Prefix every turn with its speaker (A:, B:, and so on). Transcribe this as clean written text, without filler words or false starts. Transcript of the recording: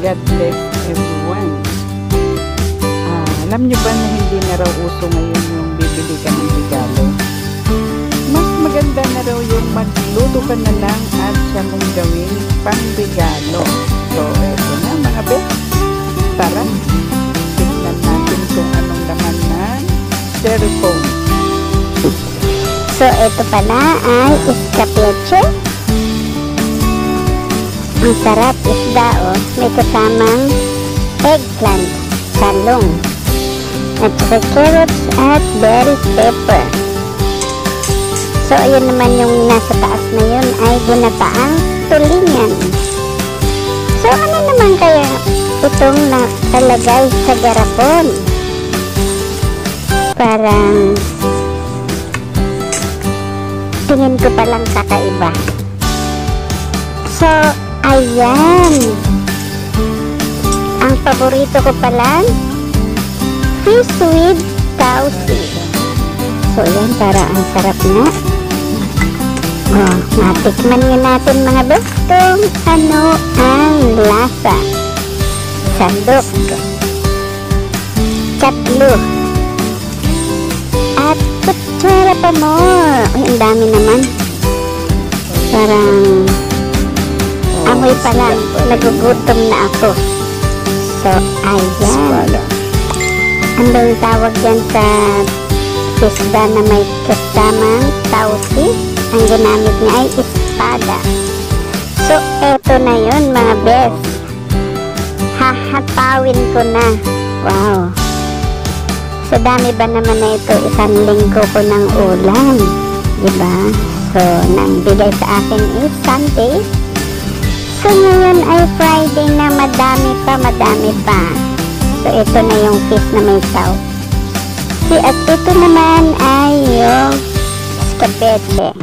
A: God bless everyone. Alam nyo ba na hindi na raw uso ngayon yung bibili ka ng regalo? Mas maganda na raw yung magluto ka na lang at siya mong gawin pang regalo. So, eto na mga best. Tara, tingnan natin kung anong laman ng styrofoam.
B: So, ito pala ay escabeche. Ang sarap isda, oh. May kasamang eggplant, talong, at saka carrots at bell pepper. So, ayun naman yung nasa taas na yun ay ginataang tulingan. So, ano naman kaya itong nakalagay sa garapon? Parang tingin ko palang kakaiba. So, ayan. Ang paborito ko pala, fish with tausi. So, yan, para ang sarap na. Oh, natikman nga natin mga best kung ano ang lasa. Sandok, tatlo, at kutsara pa more. Ay, ang dami naman. Parang amoy pa lang, nagugutom na ako. So, ayan. Ano yung tawag dyan sa isda na may kasamang tausi? Ang ginamit niya ay espada. So, eto na yun mga best. Hahatawin ko na. Wow. So, dami ba naman na ito? Isang linggo ko ng ulam. Diba? So, nang bigay sa akin is Sunday. So, ngayon ay Friday na madami pa. So, ito na yung fish na may tausi. At ito naman ay yung escabeche.